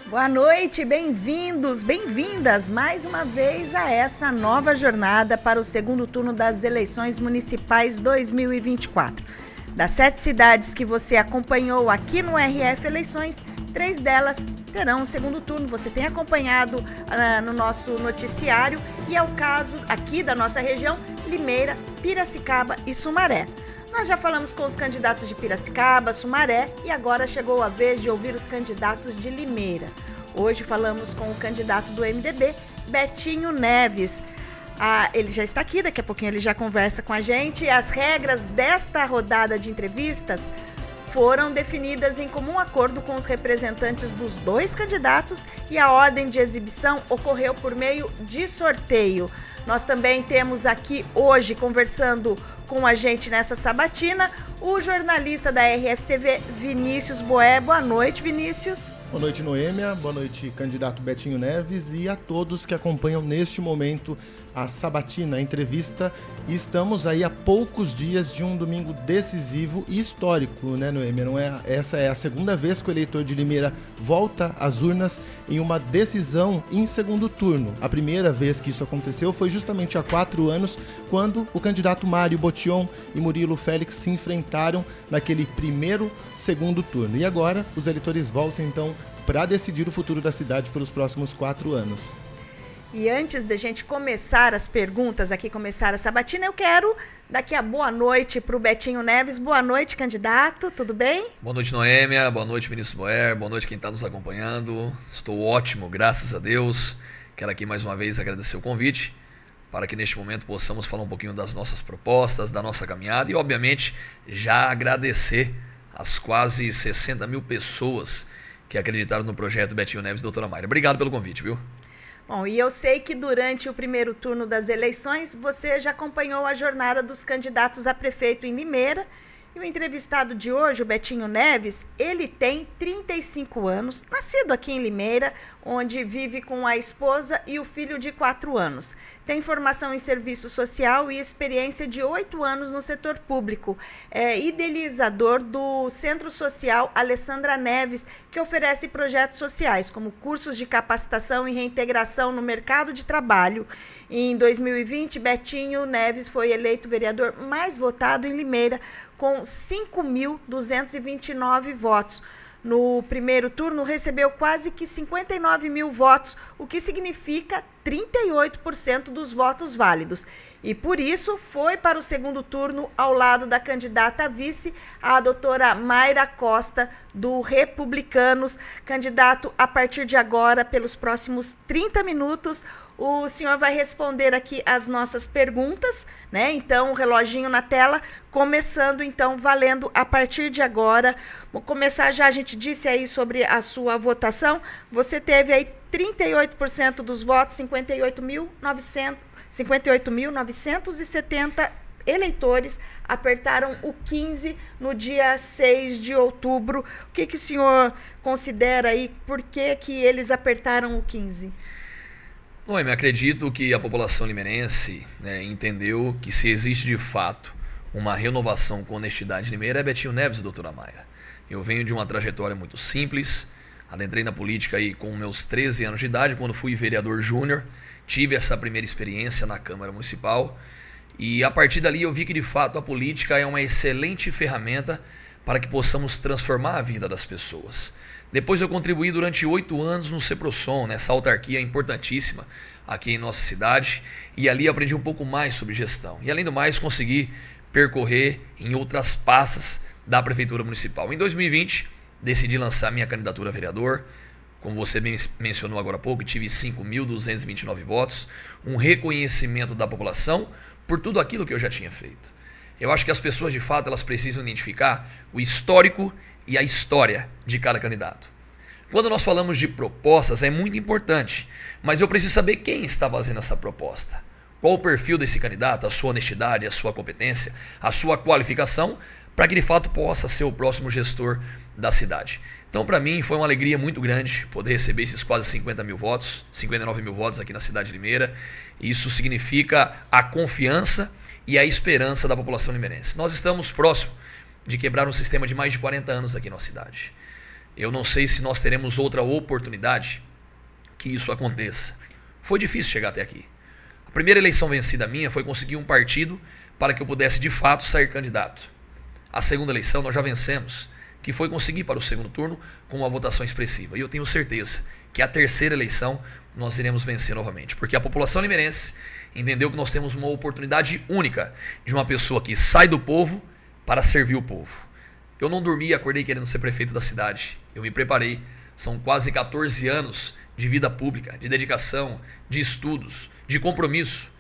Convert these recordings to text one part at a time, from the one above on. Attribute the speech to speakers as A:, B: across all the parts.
A: Boa noite, bem-vindos, bem-vindas mais uma vez a essa nova jornada para o segundo turno das eleições municipais 2024. Das 7 cidades que você acompanhou aqui no RF Eleições, 3 delas terão o segundo turno. Você tem acompanhado no nosso noticiário e é o caso aqui da nossa região, Limeira, Piracicaba e Sumaré. Nós já falamos com os candidatos de Piracicaba, Sumaré e agora chegou a vez de ouvir os candidatos de Limeira. Hoje falamos com o candidato do MDB, Betinho Neves. Ele já está aqui, daqui a pouquinho ele já conversa com a gente. As regras desta rodada de entrevistas foram definidas em comum acordo com os representantes dos 2 candidatos e a ordem de exibição ocorreu por meio de sorteio. Nós também temos aqui hoje, conversando com a gente nessa sabatina, o jornalista da RFTV, Vinícius Boer. Boa noite, Vinícius.
B: Boa noite, Noêmia. Boa noite, candidato Betinho Neves e a todos que acompanham neste momento a sabatina, a entrevista. E estamos aí a poucos dias de um domingo decisivo e histórico, né, Noêmia? Essa é a segunda vez que o eleitor de Limeira volta às urnas em uma decisão em segundo turno. A primeira vez que isso aconteceu foi justamente há 4 anos, quando o candidato Mário Botion e Murilo Félix se enfrentaram naquele primeiro segundo turno. E agora os eleitores voltam, então, para decidir o futuro da cidade pelos próximos 4 anos.
A: E antes da gente começar as perguntas aqui, começar a sabatina, eu quero daqui a boa noite para o Betinho Neves. Boa noite, candidato, tudo bem?
C: Boa noite, Noêmia, boa noite, Vinícius Boer, boa noite quem está nos acompanhando. Estou ótimo, graças a Deus. Quero aqui mais uma vez agradecer o convite, para que neste momento possamos falar um pouquinho das nossas propostas, da nossa caminhada e, obviamente, já agradecer as quase 60 mil pessoas que acreditaram no projeto Betinho Neves e Doutora Mayra. Obrigado pelo convite, viu?
A: Bom, e eu sei que durante o primeiro turno das eleições você já acompanhou a jornada dos candidatos a prefeito em Limeira. E o entrevistado de hoje, o Betinho Neves, ele tem 35 anos, nascido aqui em Limeira, onde vive com a esposa e o filho de 4 anos. Tem formação em serviço social e experiência de 8 anos no setor público. É idealizador do Centro Social Alessandra Neves, que oferece projetos sociais, como cursos de capacitação e reintegração no mercado de trabalho. Em 2020, Betinho Neves foi eleito vereador mais votado em Limeira, com 5.229 votos. No primeiro turno, recebeu quase que 59 mil votos, o que significa 38% dos votos válidos. E por isso foi para o segundo turno ao lado da candidata a vice, a doutora Mayra Costa, do Republicanos. Candidato, a partir de agora, pelos próximos 30 minutos, o senhor vai responder aqui as nossas perguntas, né? Então, o reloginho na tela, começando, então, valendo a partir de agora. Vou começar já, a gente disse aí sobre a sua votação. Você teve aí 38% dos votos, 58.970 eleitores apertaram o 15 no dia 6 de outubro. O que o senhor considera aí? Por que eles apertaram o 15?
C: Noêmia, acredito que a população limeirense entendeu que se existe de fato uma renovação com honestidade em Limeira é Betinho Neves e doutora Mayra. Eu venho de uma trajetória muito simples, adentrei na política aí com meus 13 anos de idade, quando fui vereador júnior, tive essa primeira experiência na Câmara Municipal e a partir dali eu vi que de fato a política é uma excelente ferramenta para que possamos transformar a vida das pessoas. Depois eu contribuí durante 8 anos no Ceprosom, nessa autarquia importantíssima aqui em nossa cidade, e ali aprendi um pouco mais sobre gestão. E além do mais, consegui percorrer em outras pastas da Prefeitura Municipal. Em 2020, decidi lançar minha candidatura a vereador. Como você mencionou agora há pouco, tive 5.229 votos, um reconhecimento da população por tudo aquilo que eu já tinha feito. Eu acho que as pessoas, de fato, elas precisam identificar o histórico e a história de cada candidato. Quando nós falamos de propostas, é muito importante, mas eu preciso saber quem está fazendo essa proposta. Qual o perfil desse candidato, a sua honestidade, a sua competência, a sua qualificação, para que de fato possa ser o próximo gestor da cidade. Então, para mim, foi uma alegria muito grande poder receber esses quase 50 mil votos, 59 mil votos aqui na cidade de Limeira. Isso significa a confiança e a esperança da população limeirense. Nós estamos próximos de quebrar um sistema de mais de 40 anos aqui na cidade. Eu não sei se nós teremos outra oportunidade que isso aconteça. Foi difícil chegar até aqui. A primeira eleição vencida minha foi conseguir um partido para que eu pudesse de fato sair candidato. A segunda eleição nós já vencemos, que foi conseguir para o segundo turno com uma votação expressiva. E eu tenho certeza que a terceira eleição nós iremos vencer novamente, porque a população limeirense entendeu que nós temos uma oportunidade única de uma pessoa que sai do povo para servir o povo. Eu não dormi e acordei querendo ser prefeito da cidade. Eu me preparei. São quase 14 anos de vida pública, de dedicação, de estudos, de compromisso.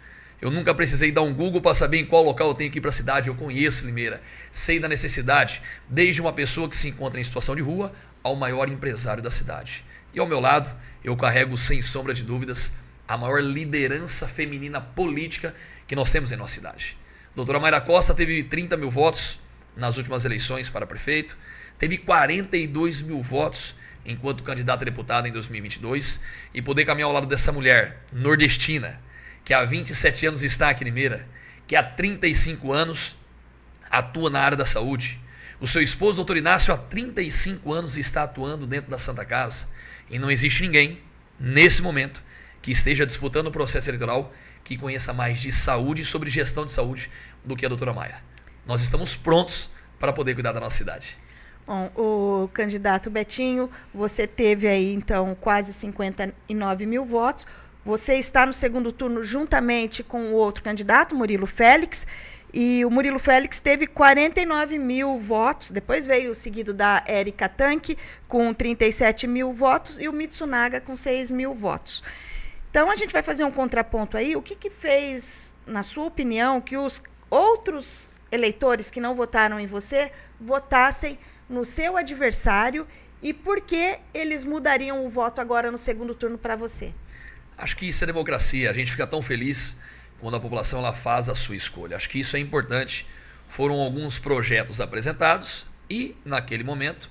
C: Eu nunca precisei dar um Google para saber em qual local eu tenho que ir para a cidade. Eu conheço Limeira, sei da necessidade, desde uma pessoa que se encontra em situação de rua ao maior empresário da cidade. E ao meu lado, eu carrego, sem sombra de dúvidas, a maior liderança feminina política que nós temos em nossa cidade. A doutora Mayra Costa teve 30 mil votos nas últimas eleições para prefeito, teve 42 mil votos enquanto candidata a deputada em 2022, e poder caminhar ao lado dessa mulher nordestina, que há 27 anos está aqui em Limeira, que há 35 anos atua na área da saúde. O seu esposo, doutor Inácio, há 35 anos está atuando dentro da Santa Casa, e não existe ninguém, nesse momento, que esteja disputando o processo eleitoral que conheça mais de saúde e sobre gestão de saúde do que a doutora Mayra. Nós estamos prontos para poder cuidar da nossa cidade.
A: Bom, o candidato Betinho, você teve aí, então, quase 59 mil votos. Você está no segundo turno juntamente com o outro candidato, Murilo Félix, e o Murilo Félix teve 49 mil votos. Depois veio o seguido da Érica Tanque, com 37 mil votos, e o Mitsunaga com 6 mil votos. Então, a gente vai fazer um contraponto aí. O que fez, na sua opinião, que os outros eleitores que não votaram em você votassem no seu adversário, e por que eles mudariam o voto agora no segundo turno para você?
C: Acho que isso é democracia. A gente fica tão feliz quando a população ela faz a sua escolha. Acho que isso é importante. Foram alguns projetos apresentados e, naquele momento,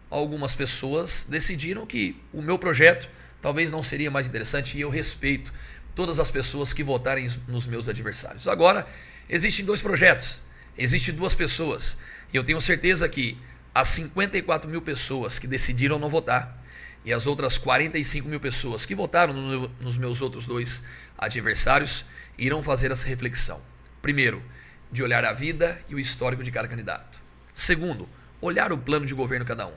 C: algumas pessoas decidiram que o meu projeto talvez não seria mais interessante, e eu respeito todas as pessoas que votarem nos meus adversários. Agora, existem dois projetos, existem duas pessoas, e eu tenho certeza que as 54 mil pessoas que decidiram não votar e as outras 45 mil pessoas que votaram nos meus outros dois adversários irão fazer essa reflexão. Primeiro, de olhar a vida e o histórico de cada candidato. Segundo, olhar o plano de governo de cada um.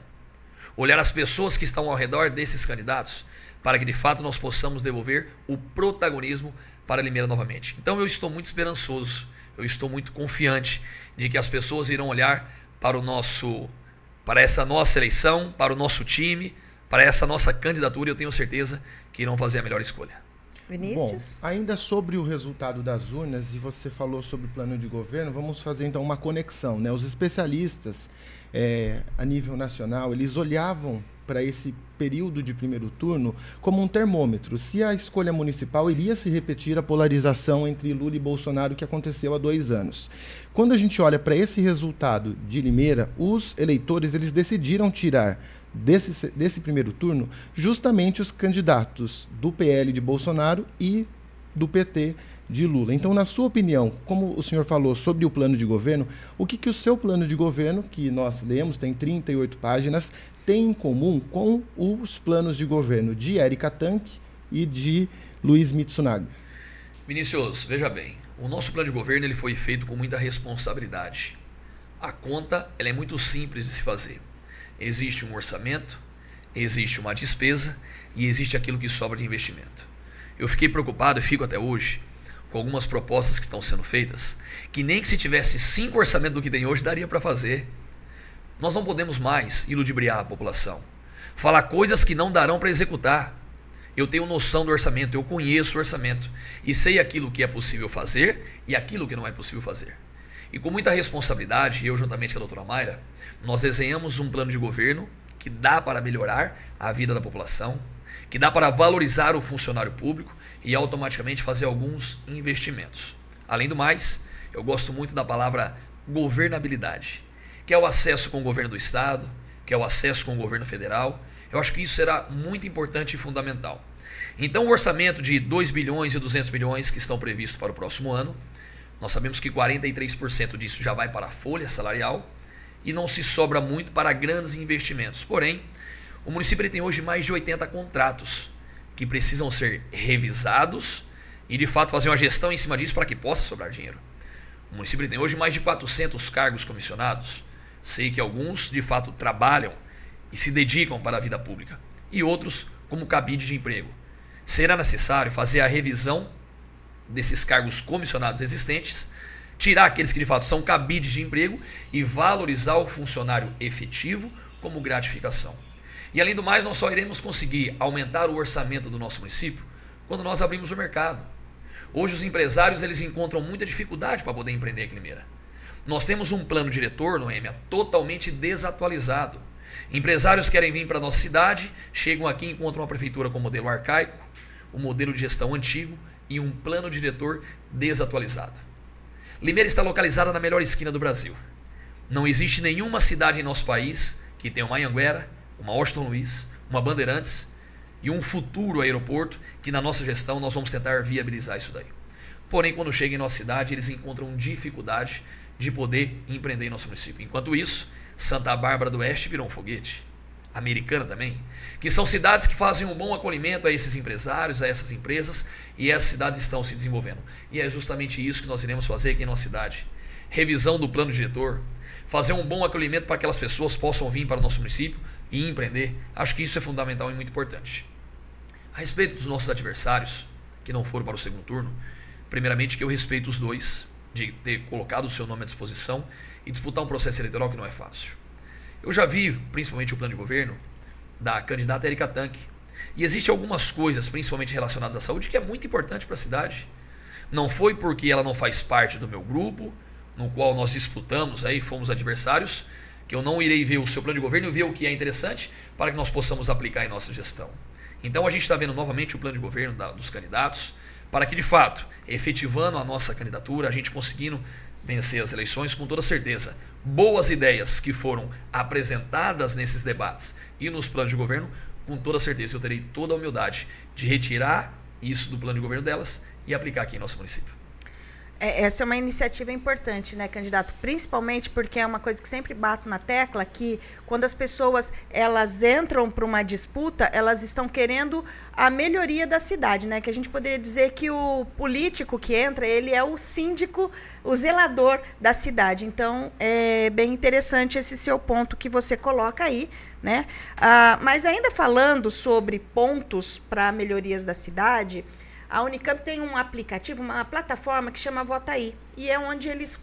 C: Olhar as pessoas que estão ao redor desses candidatos para que de fato nós possamos devolver o protagonismo para Limeira novamente. Então eu estou muito esperançoso, eu estou muito confiante de que as pessoas irão olhar para essa nossa eleição, para o nosso time, para essa nossa candidatura, e eu tenho certeza que irão fazer a melhor escolha.
A: Vinícius?
B: Bom, ainda sobre o resultado das urnas, e você falou sobre o plano de governo, vamos fazer então uma conexão, né? Os especialistas a nível nacional, eles olhavam para esse período de primeiro turno como um termômetro. Se a escolha municipal iria se repetir a polarização entre Lula e Bolsonaro que aconteceu há 2 anos. Quando a gente olha para esse resultado de Limeira, os eleitores eles decidiram tirar desse primeiro turno justamente os candidatos do PL de Bolsonaro e do PT de Lula. Então, na sua opinião, como o senhor falou sobre o plano de governo, o que o seu plano de governo, que nós lemos, tem 38 páginas, tem em comum com os planos de governo de Érica Tanque e de Luiz Mitsunaga?
C: Vinícius, veja bem, o nosso plano de governo ele foi feito com muita responsabilidade. A conta ela é muito simples de se fazer. Existe um orçamento, existe uma despesa e existe aquilo que sobra de investimento. Eu fiquei preocupado e fico até hoje com algumas propostas que estão sendo feitas, que nem que se tivesse 5 orçamentos do que tem hoje, daria para fazer. Nós não podemos mais iludibriar a população, falar coisas que não darão para executar. Eu tenho noção do orçamento, eu conheço o orçamento e sei aquilo que é possível fazer e aquilo que não é possível fazer. E com muita responsabilidade, eu juntamente com a doutora Mayra, nós desenhamos um plano de governo que dá para melhorar a vida da população, que dá para valorizar o funcionário público e automaticamente fazer alguns investimentos. Além do mais, eu gosto muito da palavra governabilidade, que é o acesso com o governo do estado, que é o acesso com o governo federal. Eu acho que isso será muito importante e fundamental. Então, o orçamento de 2 bilhões e 200 milhões que estão previstos para o próximo ano, nós sabemos que 43% disso já vai para a folha salarial e não se sobra muito para grandes investimentos. Porém, O município ele tem hoje mais de 80 contratos que precisam ser revisados e de fato fazer uma gestão em cima disso para que possa sobrar dinheiro. O município ele tem hoje mais de 400 cargos comissionados. Sei que alguns de fato trabalham e se dedicam para a vida pública e outros como cabide de emprego. Será necessário fazer a revisão desses cargos comissionados existentes, tirar aqueles que de fato são cabides de emprego e valorizar o funcionário efetivo como gratificação. E além do mais, nós só iremos conseguir aumentar o orçamento do nosso município quando nós abrimos o mercado. Hoje os empresários eles encontram muita dificuldade para poder empreender aqui em Limeira. Nós temos um plano diretor, Noêmia, totalmente desatualizado. Empresários querem vir para a nossa cidade, chegam aqui e encontram uma prefeitura com modelo arcaico, um modelo de gestão antigo e um plano diretor desatualizado. Limeira está localizada na melhor esquina do Brasil. Não existe nenhuma cidade em nosso país que tenha uma Anhanguera, uma Washington Luiz, uma Bandeirantes e um futuro aeroporto que na nossa gestão nós vamos tentar viabilizar isso daí. Porém, quando chegam em nossa cidade, eles encontram dificuldade de poder empreender em nosso município. Enquanto isso, Santa Bárbara do Oeste virou um foguete. Americana também, que são cidades que fazem um bom acolhimento a esses empresários, a essas empresas, e essas cidades estão se desenvolvendo. E é justamente isso que nós iremos fazer aqui em nossa cidade. Revisão do plano diretor, fazer um bom acolhimento para que aquelas pessoas possam vir para o nosso município e empreender. Acho que isso é fundamental e muito importante. A respeito dos nossos adversários, que não foram para o segundo turno, primeiramente que eu respeito os dois, de ter colocado o seu nome à disposição e disputar um processo eleitoral que não é fácil. Eu já vi, principalmente o plano de governo, da candidata Érica Tanque. E existem algumas coisas, principalmente relacionadas à saúde, que é muito importante para a cidade. Não foi porque ela não faz parte do meu grupo, no qual nós disputamos, aí fomos adversários, que eu não irei ver o seu plano de governo e ver o que é interessante para que nós possamos aplicar em nossa gestão. Então a gente está vendo novamente o plano de governo dos candidatos, para que de fato, efetivando a nossa candidatura, a gente conseguindo vencer as eleições com toda certeza. Boas ideias que foram apresentadas nesses debates e nos planos de governo, com toda certeza eu terei toda a humildade de retirar isso do plano de governo delas e aplicar aqui em nosso município.
A: Essa é uma iniciativa importante, né, candidato? Principalmente porque é uma coisa que sempre bato na tecla, que quando as pessoas elas entram para uma disputa, elas estão querendo a melhoria da cidade, né? Que a gente poderia dizer que o político que entra, ele é o síndico, o zelador da cidade. Então, é bem interessante esse seu ponto que você coloca aí, né? Mas ainda falando sobre pontos para melhorias da cidade, a Unicamp tem um aplicativo, uma plataforma que chama Votaí, e é onde eles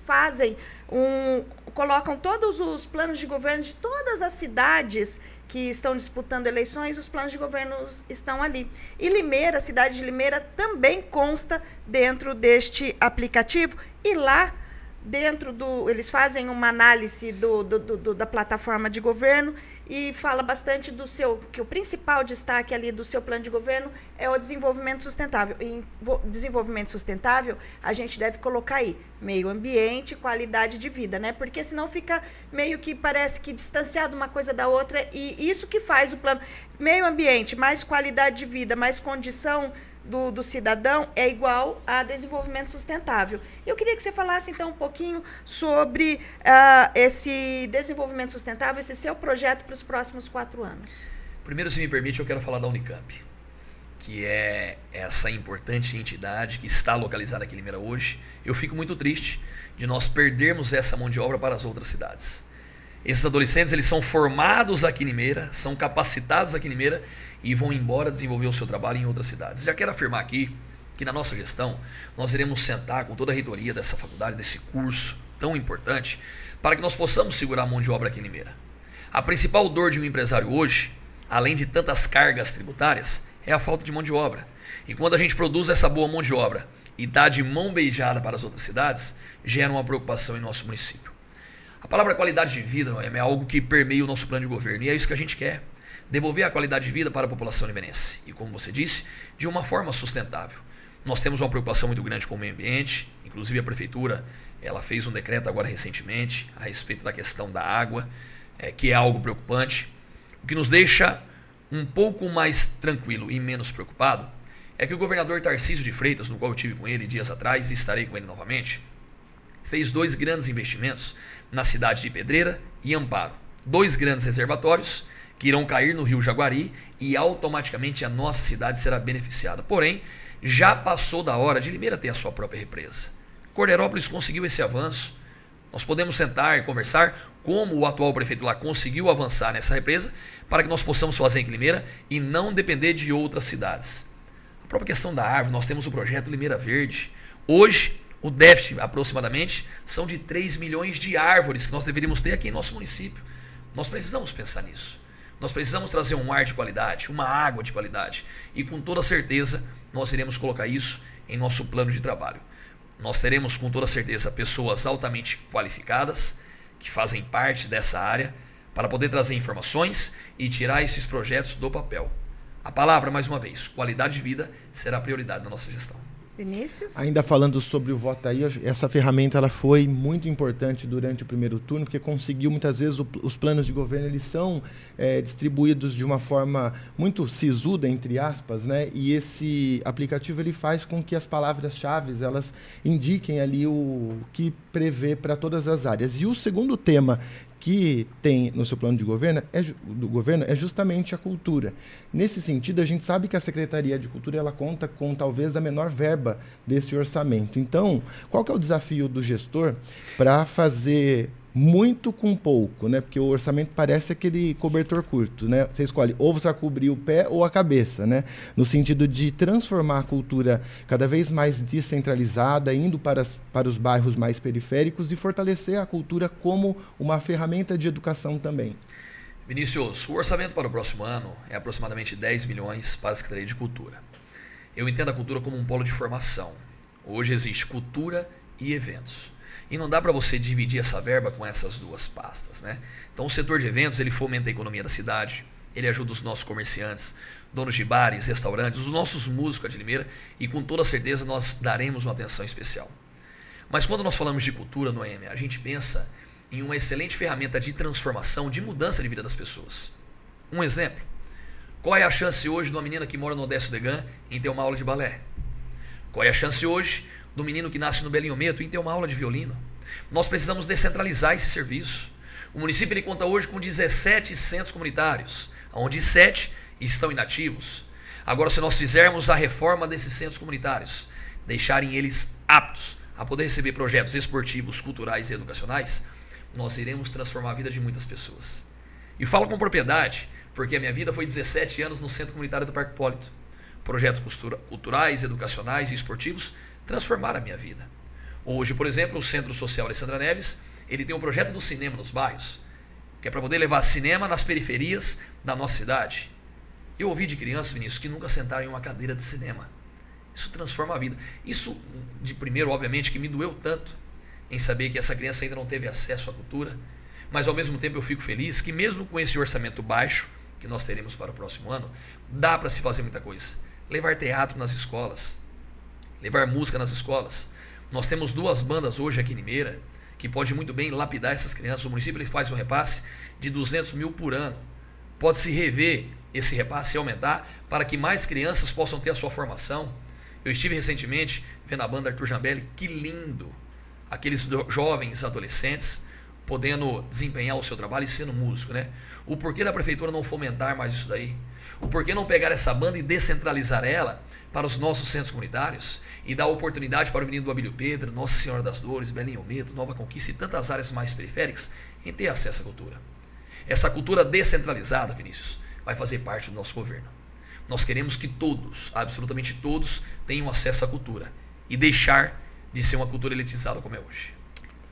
A: colocam todos os planos de governo de todas as cidades que estão disputando eleições, os planos de governo estão ali. E Limeira, a cidade de Limeira, também consta dentro deste aplicativo, e lá dentro eles fazem uma análise da plataforma de governo e fala bastante que o principal destaque ali do seu plano de governo é o desenvolvimento sustentável. E desenvolvimento sustentável, a gente deve colocar aí meio ambiente, qualidade de vida, né? Porque senão fica meio que parece que distanciado uma coisa da outra, e isso que faz o plano. Meio ambiente, mais qualidade de vida, mais condição do cidadão é igual a desenvolvimento sustentável. Eu queria que você falasse, então, um pouquinho sobre esse desenvolvimento sustentável, esse seu projeto para os próximos 4 anos.
C: Primeiro, se me permite, eu quero falar da Unicamp, que é essa importante entidade que está localizada aqui em Limeira hoje. Eu fico muito triste de nós perdermos essa mão de obra para as outras cidades. Esses adolescentes, eles são formados aqui em Limeira, são capacitados aqui em Limeira e vão embora desenvolver o seu trabalho em outras cidades. Já quero afirmar aqui que na nossa gestão nós iremos sentar com toda a reitoria dessa faculdade, desse curso tão importante, para que nós possamos segurar a mão de obra aqui em Limeira. A principal dor de um empresário hoje, além de tantas cargas tributárias, é a falta de mão de obra. E quando a gente produz essa boa mão de obra e dá de mão beijada para as outras cidades, gera uma preocupação em nosso município. A palavra qualidade de vida, Noêmia, é algo que permeia o nosso plano de governo, e é isso que a gente quer. Devolver a qualidade de vida para a população limeirense. E como você disse, de uma forma sustentável. Nós temos uma preocupação muito grande com o meio ambiente, inclusive a prefeitura ela fez um decreto agora recentemente a respeito da questão da água, que é algo preocupante. O que nos deixa um pouco mais tranquilo e menos preocupado é que o governador Tarcísio de Freitas, no qual eu tive com ele dias atrás e estarei com ele novamente, fez 2 grandes investimentos na cidade de Pedreira e Amparo. 2 grandes reservatórios que irão cair no rio Jaguari e automaticamente a nossa cidade será beneficiada. Porém, já passou da hora de Limeira ter a sua própria represa. Cordeirópolis conseguiu esse avanço. Nós podemos sentar e conversar como o atual prefeito lá conseguiu avançar nessa represa para que nós possamos fazer em Limeira e não depender de outras cidades. A própria questão da árvore, nós temos o projeto Limeira Verde. Hoje, o déficit aproximadamente são de 3 milhões de árvores que nós deveríamos ter aqui em nosso município. Nós precisamos pensar nisso. Nós precisamos trazer um ar de qualidade, uma água de qualidade. E com toda certeza nós iremos colocar isso em nosso plano de trabalho. Nós teremos com toda certeza pessoas altamente qualificadas que fazem parte dessa área para poder trazer informações e tirar esses projetos do papel. A palavra, mais uma vez, qualidade de vida será a prioridade da nossa gestão.
A: Vinícius?
B: Ainda falando sobre o Vota Aí, essa ferramenta ela foi muito importante durante o primeiro turno, porque conseguiu muitas vezes os planos de governo eles são distribuídos de uma forma muito sisuda, entre aspas, né? E esse aplicativo ele faz com que as palavras-chave elas indiquem ali o que prevê para todas as áreas. E o segundo tema que tem no seu plano de governo é justamente a cultura. Nesse sentido, a gente sabe que a Secretaria de Cultura ela conta com talvez a menor verba desse orçamento. Então, qual que é o desafio do gestor para fazer muito com pouco, né? Porque o orçamento parece aquele cobertor curto, né? Você escolhe ou você vai cobrir o pé ou a cabeça, né? No sentido de transformar a cultura cada vez mais descentralizada, indo para os bairros mais periféricos e fortalecer a cultura como uma ferramenta de educação também.
C: Vinícius, o orçamento para o próximo ano é aproximadamente 10 milhões para a Secretaria de Cultura. Eu entendo a cultura como um polo de formação. Hoje existe cultura e eventos. E não dá para você dividir essa verba com essas duas pastas, né? Então o setor de eventos, ele fomenta a economia da cidade, ele ajuda os nossos comerciantes, donos de bares, restaurantes, os nossos músicos de Limeira e com toda certeza nós daremos uma atenção especial. Mas quando nós falamos de cultura no AM, a gente pensa em uma excelente ferramenta de transformação, de mudança de vida das pessoas. Um exemplo, qual é a chance hoje de uma menina que mora no Odécio Degan em ter uma aula de balé? Qual é a chance hoje do menino que nasce no Belinhometo em ter uma aula de violino? Nós precisamos descentralizar esse serviço. O município ele conta hoje com 17 centros comunitários, onde 7 estão inativos. Agora, se nós fizermos a reforma desses centros comunitários, deixarem eles aptos a poder receber projetos esportivos, culturais e educacionais, nós iremos transformar a vida de muitas pessoas. E falo com propriedade, porque a minha vida foi 17 anos no Centro Comunitário do Parque Hipólito. Projetos culturais, educacionais e esportivos transformaram a minha vida. Hoje, por exemplo, o Centro Social Alessandra Neves, ele tem um projeto do cinema nos bairros, que é para poder levar cinema nas periferias da nossa cidade. Eu ouvi de crianças, Vinícius, que nunca sentaram em uma cadeira de cinema. Isso transforma a vida. Isso, de primeiro, obviamente, que me doeu tanto em saber que essa criança ainda não teve acesso à cultura, mas ao mesmo tempo eu fico feliz que mesmo com esse orçamento baixo que nós teremos para o próximo ano, dá para se fazer muita coisa. Levar teatro nas escolas, levar música nas escolas. Nós temos 2 bandas hoje aqui em Limeira que pode muito bem lapidar essas crianças. O município ele faz um repasse de 200 mil por ano. Pode-se rever esse repasse e aumentar para que mais crianças possam ter a sua formação. Eu estive recentemente vendo a banda Arthur Jambelli, que lindo! Aqueles jovens adolescentes podendo desempenhar o seu trabalho e sendo músico, né? O porquê da prefeitura não fomentar mais isso daí? O porquê não pegar essa banda e descentralizar ela para os nossos centros comunitários e dar oportunidade para o menino do Abílio Pedro, Nossa Senhora das Dores, Belinhometo, Nova Conquista e tantas áreas mais periféricas em ter acesso à cultura. Essa cultura descentralizada, Vinícius, vai fazer parte do nosso governo. Nós queremos que todos, absolutamente todos, tenham acesso à cultura e deixar de ser uma cultura elitizada como é hoje.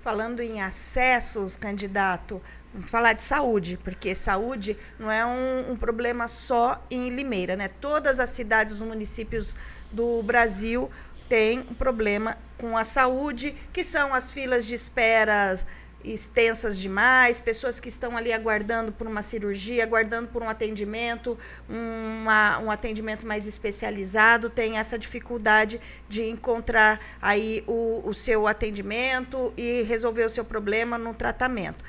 A: Falando em acessos, candidato, vamos falar de saúde, porque saúde não é um problema só em Limeira, né? Todas as cidades, os municípios do Brasil têm um problema com a saúde, que são as filas de espera extensas demais, pessoas que estão ali aguardando por uma cirurgia, aguardando por um atendimento, um atendimento mais especializado, tem essa dificuldade de encontrar aí o seu atendimento e resolver o seu problema no tratamento.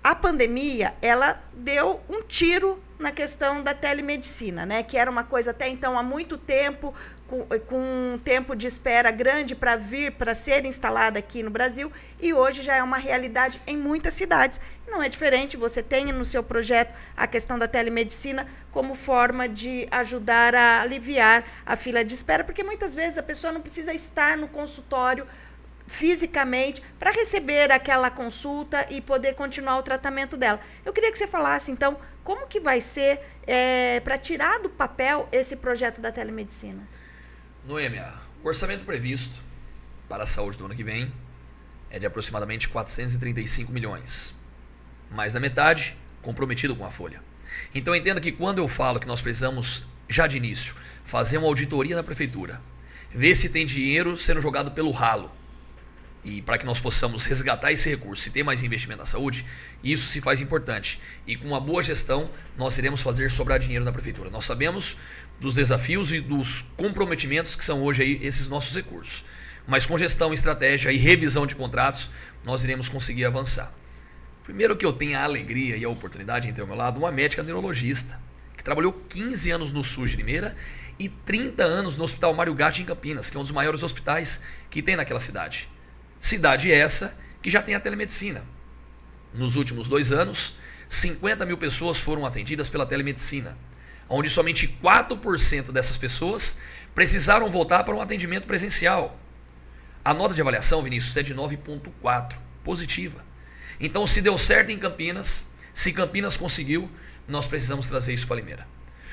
A: a pandemia, ela deu um tiro na questão da telemedicina, né? Que era uma coisa até então há muito tempo, com um tempo de espera grande para ser instalada aqui no Brasil, e hoje já é uma realidade em muitas cidades. Não é diferente, você tem no seu projeto a questão da telemedicina como forma de ajudar a aliviar a fila de espera, porque muitas vezes a pessoa não precisa estar no consultório fisicamente para receber aquela consulta e poder continuar o tratamento dela. Eu queria que você falasse, então, como que vai ser para tirar do papel esse projeto da telemedicina?
C: Noêmia, o orçamento previsto para a saúde do ano que vem é de aproximadamente 435 milhões. Mais da metade comprometido com a folha. Então entenda que quando eu falo que nós precisamos, já de início, fazer uma auditoria na prefeitura, ver se tem dinheiro sendo jogado pelo ralo, e para que nós possamos resgatar esse recurso e ter mais investimento na saúde, isso se faz importante. E com uma boa gestão, nós iremos fazer sobrar dinheiro na prefeitura. Nós sabemos dos desafios e dos comprometimentos que são hoje aí esses nossos recursos. Mas com gestão, estratégia e revisão de contratos, nós iremos conseguir avançar. Primeiro que eu tenho a alegria e a oportunidade em ter ao meu lado uma médica neurologista, que trabalhou 15 anos no SUS de Limeira e 30 anos no Hospital Mário Gatti em Campinas, que é um dos maiores hospitais que tem naquela cidade. Cidade essa que já tem a telemedicina. Nos últimos 2 anos, 50 mil pessoas foram atendidas pela telemedicina, onde somente 4% dessas pessoas precisaram voltar para um atendimento presencial. A nota de avaliação, Vinícius, é de 9,4, positiva. Então, se deu certo em Campinas, se Campinas conseguiu, nós precisamos trazer isso para Limeira.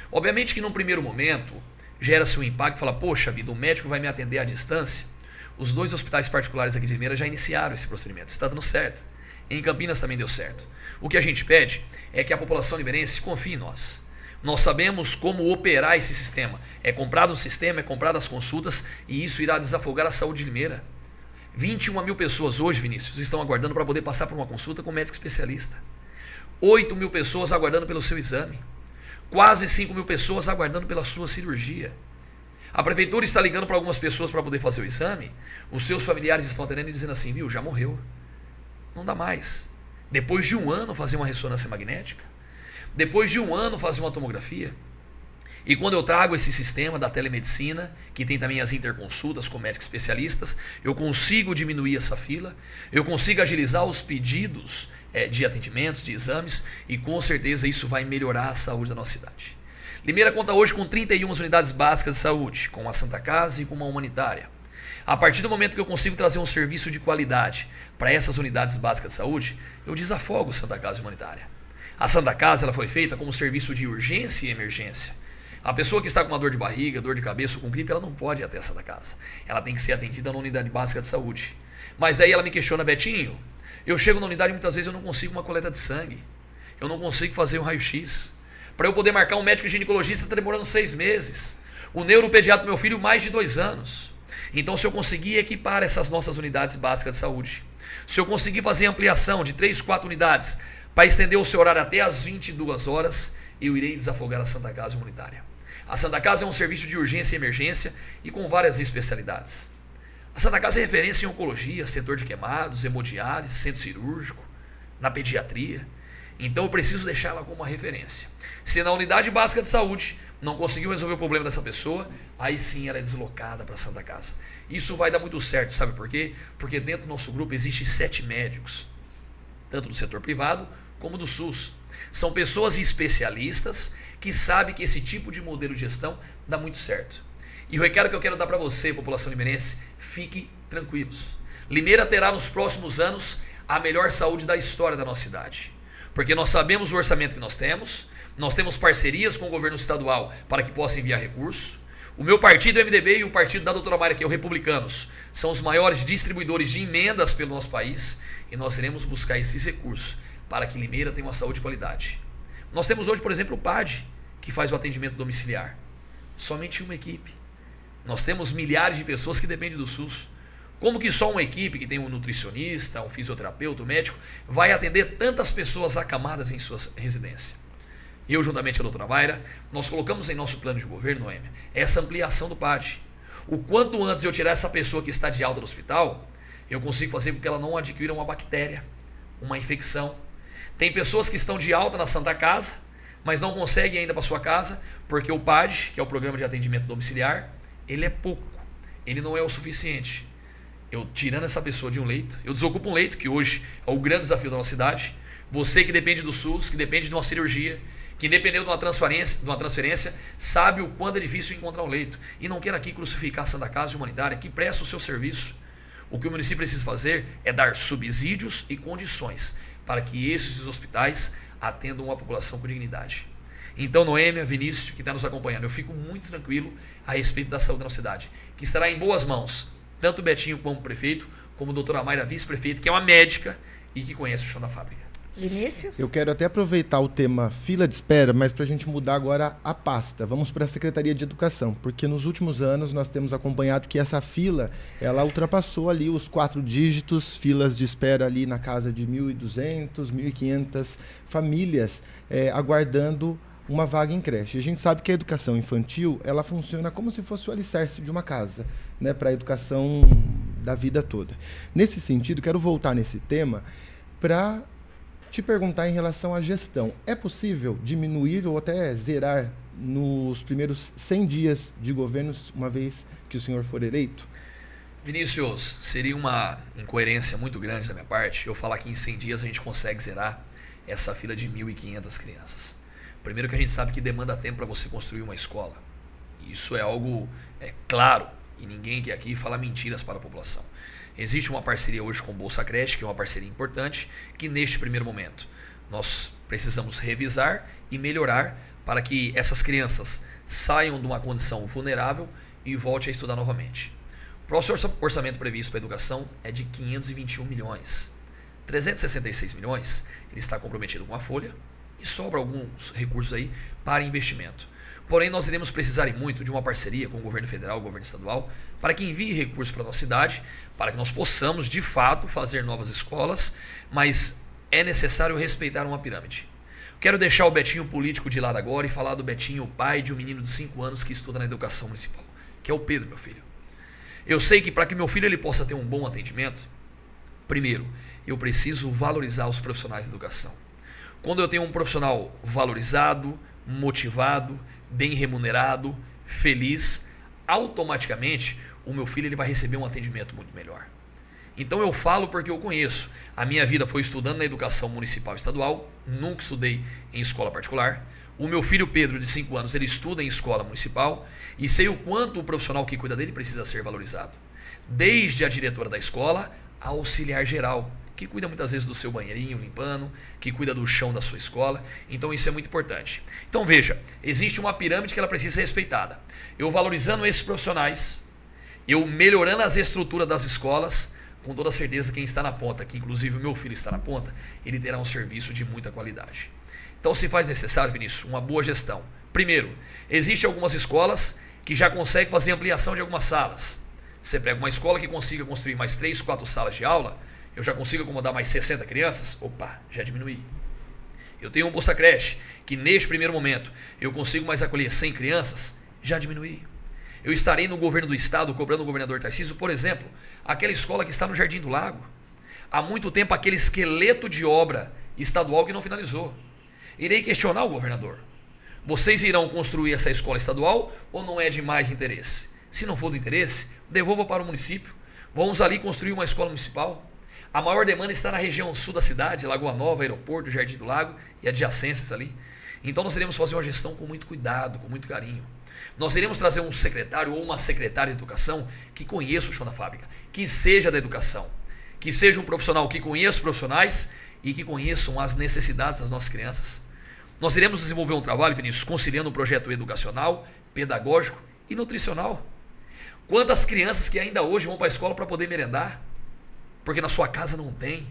C: Obviamente que num primeiro momento, gera-se um impacto, fala, poxa vida, o médico vai me atender à distância. Os 2 hospitais particulares aqui de Limeira já iniciaram esse procedimento, está dando certo. Em Campinas também deu certo. O que a gente pede é que a população limeirense confie em nós. Nós sabemos como operar esse sistema. É comprado um sistema, é comprado as consultas e isso irá desafogar a saúde de Limeira. 21 mil pessoas hoje, Vinícius, estão aguardando para poder passar por uma consulta com um médico especialista. 8 mil pessoas aguardando pelo seu exame. Quase 5 mil pessoas aguardando pela sua cirurgia. A prefeitura está ligando para algumas pessoas para poder fazer o exame. Os seus familiares estão atendendo e dizendo assim, viu, já morreu. Não dá mais. Depois de 1 ano fazer uma ressonância magnética. Depois de 1 ano fazer uma tomografia. E quando eu trago esse sistema da telemedicina, que tem também as interconsultas com médicos especialistas, eu consigo diminuir essa fila, eu consigo agilizar os pedidos de atendimentos, de exames, e com certeza isso vai melhorar a saúde da nossa cidade. Limeira conta hoje com 31 unidades básicas de saúde, com a Santa Casa e com uma humanitária. A partir do momento que eu consigo trazer um serviço de qualidade para essas unidades básicas de saúde, eu desafogo a Santa Casa e humanitária. A Santa Casa ela foi feita como serviço de urgência e emergência. A pessoa que está com uma dor de barriga, dor de cabeça ou com gripe, ela não pode ir até a Santa Casa. Ela tem que ser atendida na unidade básica de saúde. Mas daí ela me questiona, Betinho, eu chego na unidade e muitas vezes eu não consigo uma coleta de sangue. Eu não consigo fazer um raio-x. Para eu poder marcar um médico ginecologista está demorando 6 meses. O neuropediatra do meu filho, mais de 2 anos. Então, se eu conseguir equipar essas nossas unidades básicas de saúde, se eu conseguir fazer ampliação de 3, 4 unidades para estender o seu horário até às 22 horas, eu irei desafogar a Santa Casa Humanitária. A Santa Casa é um serviço de urgência e emergência e com várias especialidades. A Santa Casa é referência em oncologia, setor de queimados, hemodiálise, centro cirúrgico, na pediatria. Então eu preciso deixar ela como uma referência. Se na unidade básica de saúde não conseguiu resolver o problema dessa pessoa, aí sim ela é deslocada para a Santa Casa. Isso vai dar muito certo, sabe por quê? Porque dentro do nosso grupo existem 7 médicos, tanto do setor privado como do SUS. São pessoas especialistas que sabem que esse tipo de modelo de gestão dá muito certo. E o recado que eu quero dar para você, população limeirense, fique tranquilos. Limeira terá nos próximos anos a melhor saúde da história da nossa cidade. Porque nós sabemos o orçamento que nós temos parcerias com o governo estadual para que possa enviar recursos. O meu partido, o MDB, e o partido da doutora Mayra, que é o Republicanos, são os maiores distribuidores de emendas pelo nosso país e nós iremos buscar esses recursos para que Limeira tenha uma saúde de qualidade. Nós temos hoje, por exemplo, o PAD, que faz o atendimento domiciliar. Somente uma equipe. Nós temos milhares de pessoas que dependem do SUS. Como que só uma equipe que tem um nutricionista, um fisioterapeuta, um médico, vai atender tantas pessoas acamadas em sua residência? Eu, juntamente com a doutora Mayra, nós colocamos em nosso plano de governo, Noêmia, essa ampliação do PAD. O quanto antes eu tirar essa pessoa que está de alta do hospital, eu consigo fazer com que ela não adquira uma bactéria, uma infecção. Tem pessoas que estão de alta na Santa Casa, mas não conseguem ainda para sua casa, porque o PAD, que é o Programa de Atendimento Domiciliar, ele é pouco, ele não é o suficiente. Eu tirando essa pessoa de um leito, eu desocupo um leito, que hoje é o grande desafio da nossa cidade. Você que depende do SUS, que depende de uma cirurgia, que dependeu de uma transferência, sabe o quanto é difícil encontrar um leito. E não quero aqui crucificar a Santa Casa Humanitária, que presta o seu serviço. O que o município precisa fazer é dar subsídios e condições para que esses hospitais atendam a população com dignidade. Então, Noêmia, Vinícius, que está nos acompanhando, eu fico muito tranquilo a respeito da saúde da nossa cidade, que estará em boas mãos, tanto o Betinho como o prefeito, como a doutora Mayra, vice-prefeita, que é uma médica e que conhece o chão da fábrica.
A: Vinícius?
B: Eu quero até aproveitar o tema fila de espera, mas para a gente mudar agora a pasta. Vamos para a Secretaria de Educação, porque nos últimos anos nós temos acompanhado que essa fila, ela ultrapassou ali os 4 dígitos, filas de espera ali na casa de 1.200, 1.500 famílias aguardando uma vaga em creche. A gente sabe que a educação infantil, ela funciona como se fosse o alicerce de uma casa, né, para a educação da vida toda. Nesse sentido, quero voltar nesse tema para te perguntar em relação à gestão. É possível diminuir ou até zerar nos primeiros 100 dias de governos, uma vez que o senhor for eleito?
C: Vinícius, seria uma incoerência muito grande da minha parte eu falar que em 100 dias a gente consegue zerar essa fila de 1.500 crianças. Primeiro que a gente sabe que demanda tempo para você construir uma escola. Isso é algo claro e ninguém que aqui fala mentiras para a população. Existe uma parceria hoje com o Bolsa Creche, que é uma parceria importante, que neste primeiro momento nós precisamos revisar e melhorar para que essas crianças saiam de uma condição vulnerável e voltem a estudar novamente. O próximo orçamento previsto para a educação é de 521 milhões. 366 milhões, ele está comprometido com a folha e sobra alguns recursos aí para investimento. Porém, nós iremos precisar muito de uma parceria com o governo federal, o governo estadual, para que envie recursos para a nossa cidade, para que nós possamos, de fato, fazer novas escolas, mas é necessário respeitar uma pirâmide. Quero deixar o Betinho político de lado agora e falar do Betinho, pai de um menino de 5 anos que estuda na educação municipal, que é o Pedro, meu filho. Eu sei que para que meu filho ele possa ter um bom atendimento, primeiro, eu preciso valorizar os profissionais da educação. Quando eu tenho um profissional valorizado, motivado, bem remunerado, feliz, automaticamente o meu filho ele vai receber um atendimento muito melhor. Então eu falo porque eu conheço. A minha vida foi estudando na educação municipal e estadual, nunca estudei em escola particular. O meu filho Pedro, de 5 anos, ele estuda em escola municipal e sei o quanto o profissional que cuida dele precisa ser valorizado. Desde a diretora da escola, a auxiliar geral, que cuida muitas vezes do seu banheirinho limpando, que cuida do chão da sua escola. Então isso é muito importante. Então veja, existe uma pirâmide que ela precisa ser respeitada. Eu valorizando esses profissionais, eu melhorando as estruturas das escolas, com toda certeza quem está na ponta, que inclusive o meu filho está na ponta, ele terá um serviço de muita qualidade. Então se faz necessário, Vinícius, uma boa gestão. Primeiro, existem algumas escolas que já conseguem fazer ampliação de algumas salas. Você pega uma escola que consiga construir mais 3, 4 salas de aula, eu já consigo acomodar mais 60 crianças? Opa, já diminui. Eu tenho um Bolsa Creche, que neste primeiro momento eu consigo mais acolher 100 crianças? Já diminui. Eu estarei no governo do estado cobrando o governador Tarcísio, por exemplo, aquela escola que está no Jardim do Lago. Há muito tempo aquele esqueleto de obra estadual que não finalizou. Irei questionar o governador. Vocês irão construir essa escola estadual ou não é de mais interesse? Se não for do interesse, devolva para o município. Vamos ali construir uma escola municipal. A maior demanda está na região sul da cidade, Lagoa Nova, Aeroporto, Jardim do Lago e adjacências ali. Então nós iremos fazer uma gestão com muito cuidado, com muito carinho. Nós iremos trazer um secretário ou uma secretária de educação que conheça o chão da fábrica, que seja da educação, que seja um profissional que conheça os profissionais e que conheçam as necessidades das nossas crianças. Nós iremos desenvolver um trabalho, Vinícius, conciliando um projeto educacional, pedagógico e nutricional. Quantas crianças que ainda hoje vão para a escola para poder merendar? Porque na sua casa não tem.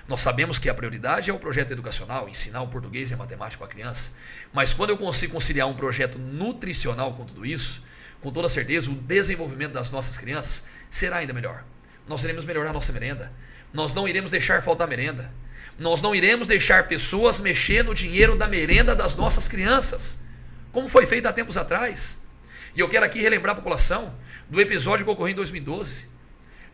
C: Nós sabemos que a prioridade é o projeto educacional, ensinar o português e a matemática para a criança. Mas quando eu consigo conciliar um projeto nutricional com tudo isso, com toda certeza o desenvolvimento das nossas crianças será ainda melhor. Nós iremos melhorar a nossa merenda. Nós não iremos deixar faltar merenda. Nós não iremos deixar pessoas mexer no dinheiro da merenda das nossas crianças, como foi feito há tempos atrás. E eu quero aqui relembrar a população do episódio que ocorreu em 2012.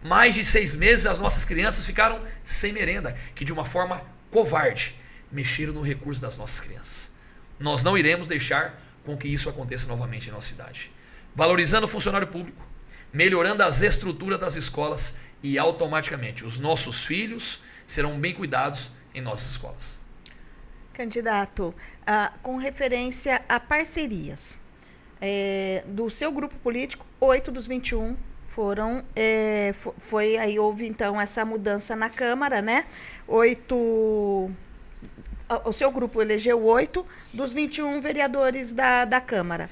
C: Mais de 6 meses as nossas crianças ficaram sem merenda, que de uma forma covarde mexeram no recurso das nossas crianças. Nós não iremos deixar com que isso aconteça novamente em nossa cidade. Valorizando o funcionário público, melhorando as estruturas das escolas e automaticamente os nossos filhos serão bem cuidados em nossas escolas.
A: Candidato, com referência a parcerias, do seu grupo político, 8 dos 21 foram, houve então essa mudança na Câmara, né? O seu grupo elegeu 8 dos 21 vereadores da Câmara.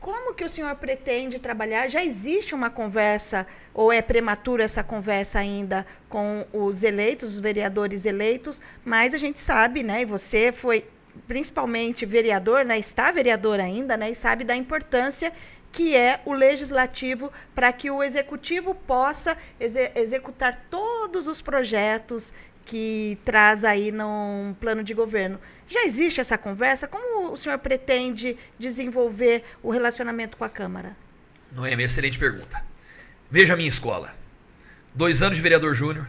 A: Como que o senhor pretende trabalhar? Já existe uma conversa, ou é prematura essa conversa ainda com os eleitos, os vereadores eleitos, mas a gente sabe, né, e você foi principalmente vereador, né, está vereador ainda, né, e sabe da importância que é o legislativo para que o executivo possa executar todos os projetos que traz aí num plano de governo. Já existe essa conversa? Como o senhor pretende desenvolver o relacionamento com a Câmara?
C: Noemi, excelente pergunta. Veja a minha escola. 2 anos de vereador júnior,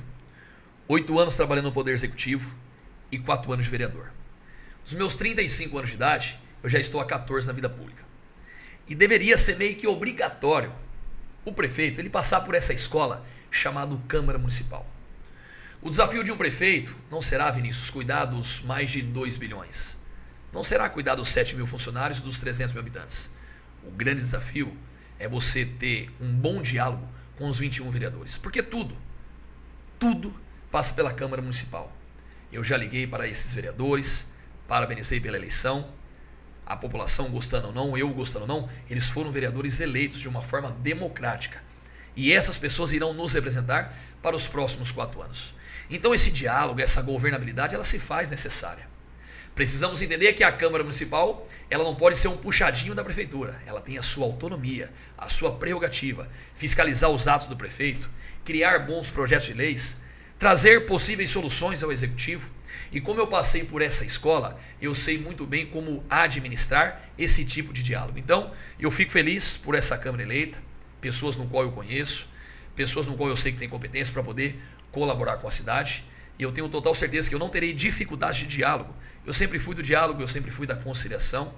C: 8 anos trabalhando no Poder Executivo e 4 anos de vereador. Os meus 35 anos de idade, eu já estou há 14 na vida pública. E deveria ser meio que obrigatório o prefeito ele passar por essa escola chamada Câmara Municipal. O desafio de um prefeito não será, Vinícius, cuidar dos mais de 2 bilhões. Não será cuidar dos 7 mil funcionários e dos 300 mil habitantes. O grande desafio é você ter um bom diálogo com os 21 vereadores. Porque tudo passa pela Câmara Municipal. Eu já liguei para esses vereadores, parabenizei pela eleição. A população gostando ou não, eu gostando ou não, eles foram vereadores eleitos de uma forma democrática. E essas pessoas irão nos representar para os próximos 4 anos. Então esse diálogo, essa governabilidade, ela se faz necessária. Precisamos entender que a Câmara Municipal, ela não pode ser um puxadinho da Prefeitura. Ela tem a sua autonomia, a sua prerrogativa, fiscalizar os atos do prefeito, criar bons projetos de leis, trazer possíveis soluções ao Executivo. E como eu passei por essa escola, eu sei muito bem como administrar esse tipo de diálogo. Então, eu fico feliz por essa Câmara eleita, pessoas no qual eu conheço, pessoas no qual eu sei que tem competência para poder colaborar com a cidade, e eu tenho total certeza que eu não terei dificuldade de diálogo. Eu sempre fui do diálogo, eu sempre fui da conciliação,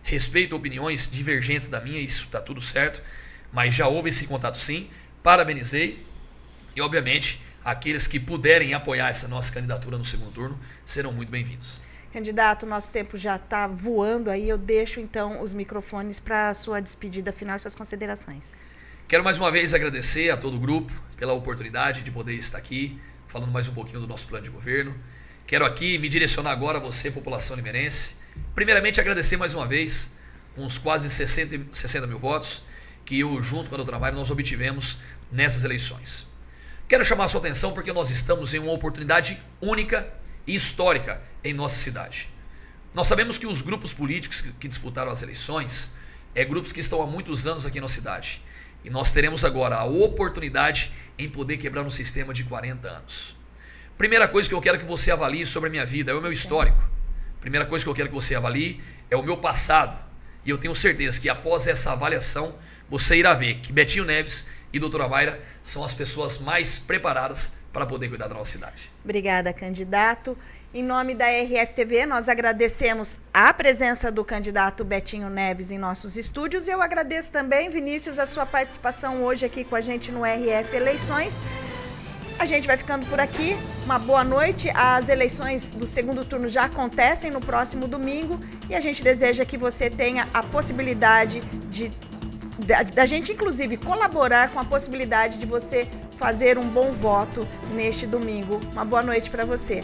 C: respeito opiniões divergentes da minha, isso está tudo certo, mas já houve esse contato sim, parabenizei, e obviamente aqueles que puderem apoiar essa nossa candidatura no segundo turno serão muito bem-vindos.
A: Candidato, nosso tempo já está voando aí, eu deixo então os microfones para a sua despedida final e suas considerações.
C: Quero mais uma vez agradecer a todo o grupo pela oportunidade de poder estar aqui, falando mais um pouquinho do nosso plano de governo. Quero aqui me direcionar agora a você, população limeirense. Primeiramente, agradecer mais uma vez, com os quase 60 mil votos, que eu, junto com a doutora Mayra, nós obtivemos nessas eleições. Quero chamar a sua atenção porque nós estamos em uma oportunidade única e histórica em nossa cidade. Nós sabemos que os grupos políticos que disputaram as eleições, grupos que estão há muitos anos aqui na cidade. E nós teremos agora a oportunidade em poder quebrar um sistema de 40 anos. Primeira coisa que eu quero que você avalie sobre a minha vida é o meu histórico. Primeira coisa que eu quero que você avalie é o meu passado. E eu tenho certeza que após essa avaliação, você irá ver que Betinho Neves e doutora Mayra são as pessoas mais preparadas para poder cuidar da nossa cidade.
A: Obrigada, candidato. Em nome da RFTV, nós agradecemos a presença do candidato Betinho Neves em nossos estúdios. E eu agradeço também, Vinícius, a sua participação hoje aqui com a gente no RF Eleições. A gente vai ficando por aqui. Uma boa noite. As eleições do segundo turno já acontecem no próximo domingo. E a gente deseja que você tenha a possibilidade da gente, inclusive, colaborar com a possibilidade de você fazer um bom voto neste domingo. Uma boa noite para você.